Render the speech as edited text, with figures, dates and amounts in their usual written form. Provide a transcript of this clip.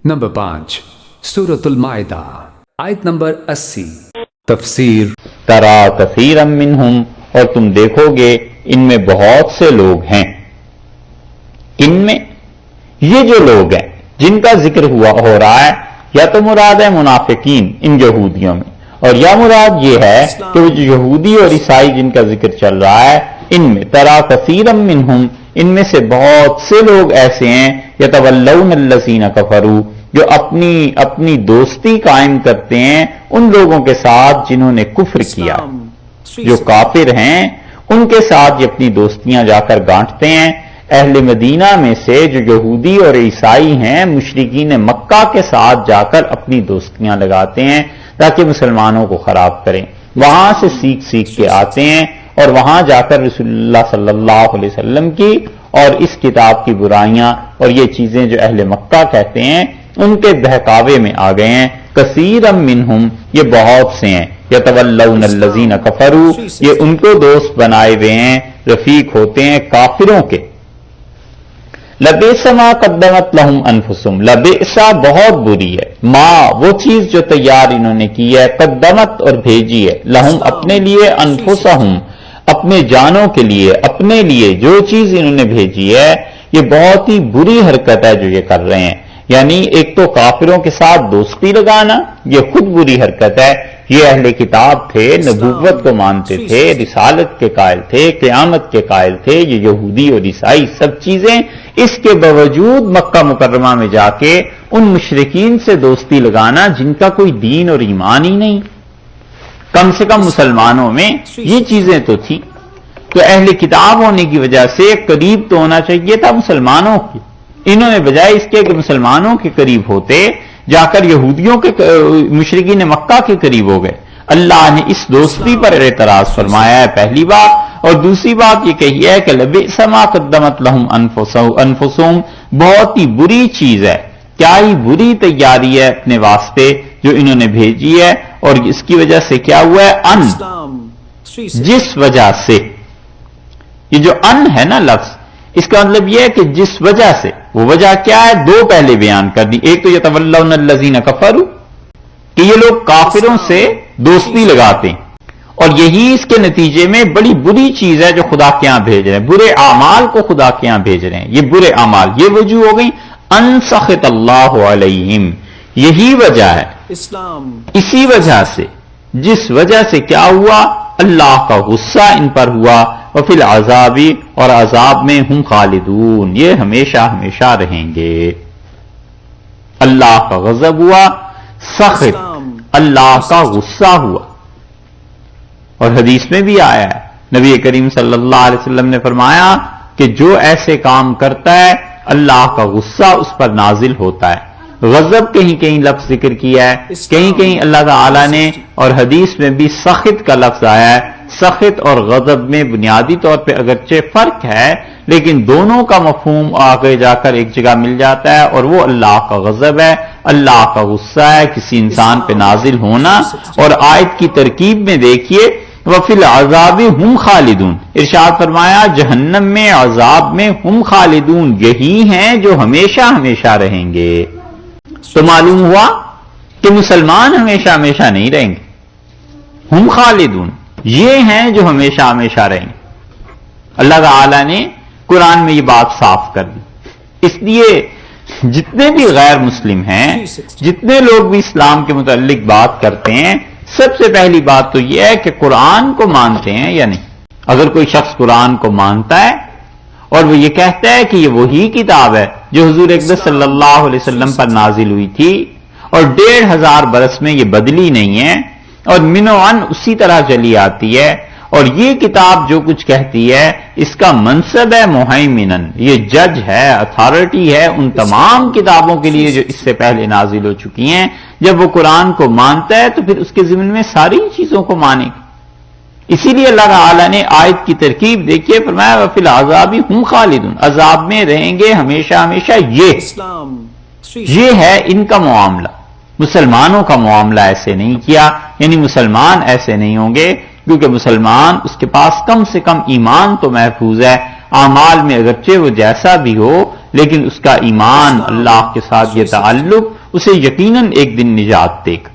Number 5 سورۃ المائدہ آیت number 80. تفسیر. ترا کثیرا منہم، اور تم دیکھو گے ان میں بہت سے لوگ ہیں. ان میں یہ جو لوگ ہیں جن کا ذکر ہو رہا ہے، یا تو مراد ہے منافقین ان یہودیوں میں، اور یا مراد یہ ہے کہ وہ جو یہودی اور عیسائی جن کا ذکر چل رہا ہے ان میں ترا کثیرا منہم، ان میں سے بہت سے لوگ ایسے ہیں یتولون الذین کفروا، جو اپنی دوستی قائم کرتے ہیں ان لوگوں کے ساتھ جنہوں نے کفر کیا. جو کافر ہیں ان کے ساتھ یہ اپنی دوستیاں جا کر گانٹتے ہیں. اہل مدینہ میں سے جو یہودی اور عیسائی ہیں مشرکین مکہ کے ساتھ جا کر اپنی دوستیاں لگاتے ہیں تاکہ مسلمانوں کو خراب کریں. وہاں سے سیکھ کے آتے ہیں اور وہاں جا کر رسول اللہ صلی اللہ علیہ وسلم کی اور اس کتاب کی برائیاں اور یہ چیزیں جو اہل مکہ کہتے ہیں ان کے بہکاوے میں آ گئے ہیں. کثیرا منہم، یہ بہت سے ہیں. یتولون الذین کفروا، یہ ان کو دوست بنائے ہوئے ہیں، رفیق ہوتے ہیں کافروں کے. لبئس ما قدمت لہم انفسہم، لبئس بہت بری ہے، ما وہ چیز جو تیار انہوں نے کی ہے، قدمت اور بھیجی ہے، لہم اپنے لیے، انفسہم اپنے جانوں کے لیے، اپنے لیے جو چیز انہوں نے بھیجی ہے، یہ بہت ہی بری حرکت ہے جو یہ کر رہے ہیں. یعنی ایک تو کافروں کے ساتھ دوستی لگانا یہ خود بری حرکت ہے. یہ اہل کتاب تھے، نبوت کو مانتے تھے، رسالت کے قائل تھے، قیامت کے قائل تھے. یہ یہودی اور عیسائی سب چیزیں، اس کے باوجود مکہ مکرمہ میں جا کے ان مشرکین سے دوستی لگانا جن کا کوئی دین اور ایمان ہی نہیں. کم سے کم مسلمانوں میں یہ چیزیں تو تھیں. تو اہل کتاب ہونے کی وجہ سے قریب تو ہونا چاہیے تھا مسلمانوں کی. انہوں نے بجائے اس کے کہ مسلمانوں کے قریب ہوتے جا کر یہودیوں کے مشرکین مکہ کے قریب ہو گئے. اللہ نے اس دوستی پر اعتراض فرمایا ہے پہلی بات، اور دوسری بات یہ کہی ہے کہ لبئس ما قدمت لہم انفسہم، بہت ہی بری چیز ہے، کیا ہی بری تیاری ہے اپنے واسطے جو انہوں نے بھیجی ہے. اور اس کی وجہ سے کیا ہوا ہے؟ جس وجہ سے. یہ جو ان ہے نا لفظ، اس کا مطلب یہ ہے کہ جس وجہ سے. وہ وجہ کیا ہے؟ دو پہلے بیان کر دی. ایک تو یتولون الذین کفروا، کہ یہ لوگ کافروں سے دوستی لگاتے ہیں، اور یہی اس کے نتیجے میں بڑی بری چیز ہے جو خدا کے ہاں بھیج رہے ہیں. برے اعمال کو خدا کے ہاں بھیج رہے ہیں. یہ برے اعمال، یہ وجہ ہو گئی ان سخط اللہ علیہم. یہی وجہ ہے اسلام. اسی وجہ سے، جس وجہ سے کیا ہوا؟ اللہ کا غصہ ان پر ہوا. وفی العذاب، اور عذاب میں ہم خالدون، یہ ہمیشہ ہمیشہ رہیں گے. اللہ کا غضب ہوا، سخط اللہ کا غصہ ہوا. اور حدیث میں بھی آیا ہے، نبی کریم صلی اللہ علیہ وسلم نے فرمایا کہ جو ایسے کام کرتا ہے اللہ کا غصہ اس پر نازل ہوتا ہے. غضب کہیں کہیں لفظ ذکر کیا ہے، کہیں کہیں اللہ تعالی نے، اور حدیث میں بھی سخط کا لفظ آیا ہے. سخط اور غضب میں بنیادی طور پہ اگرچہ فرق ہے، لیکن دونوں کا مفہوم آگے جا کر ایک جگہ مل جاتا ہے، اور وہ اللہ کا غضب ہے، اللہ کا غصہ ہے کسی انسان پہ نازل ہونا. اور آیت کی ترکیب میں دیکھیے وفی العذاب ہم خالدون، ارشاد فرمایا جہنم میں، عذاب میں، ہم خالدون یہی ہیں جو ہمیشہ ہمیشہ رہیں گے. تو معلوم ہوا کہ مسلمان ہمیشہ ہمیشہ نہیں رہیں گے. ہم خالدون یہ ہیں جو ہمیشہ ہمیشہ رہیں گے. اللہ تعالی نے قرآن میں یہ بات صاف کر دی. اس لیے جتنے بھی غیر مسلم ہیں، جتنے لوگ بھی اسلام کے متعلق بات کرتے ہیں، سب سے پہلی بات تو یہ ہے کہ قرآن کو مانتے ہیں یا نہیں. اگر کوئی شخص قرآن کو مانتا ہے اور وہ یہ کہتا ہے کہ یہ وہی کتاب ہے جو حضور اقدس صلی اللہ علیہ وسلم پر نازل ہوئی تھی اور 1500 برس میں یہ بدلی نہیں ہے اور منو ان اسی طرح چلی آتی ہے، اور یہ کتاب جو کچھ کہتی ہے اس کا منصب ہے مہیمنن، یہ جج ہے، اتھارٹی ہے ان تمام کتابوں کے لیے جو اس سے پہلے نازل ہو چکی ہیں. جب وہ قرآن کو مانتا ہے تو پھر اس کے ضمن میں ساری چیزوں کو مانے گا. اسی لیے اللہ تعالی نے آیت کی ترکیب دیکھیے، فرمایا وفی العذاب ہم خالدون، عذاب میں رہیں گے ہمیشہ ہمیشہ. یہ ہے ان کا معاملہ. مسلمانوں کا معاملہ ایسے نہیں کیا، یعنی مسلمان ایسے نہیں ہوں گے، کیونکہ مسلمان اس کے پاس کم سے کم ایمان تو محفوظ ہے، اعمال میں اگرچہ وہ جیسا بھی ہو لیکن اس کا ایمان اللہ کے ساتھ یہ تعلق اسے یقیناً ایک دن نجات دے گا۔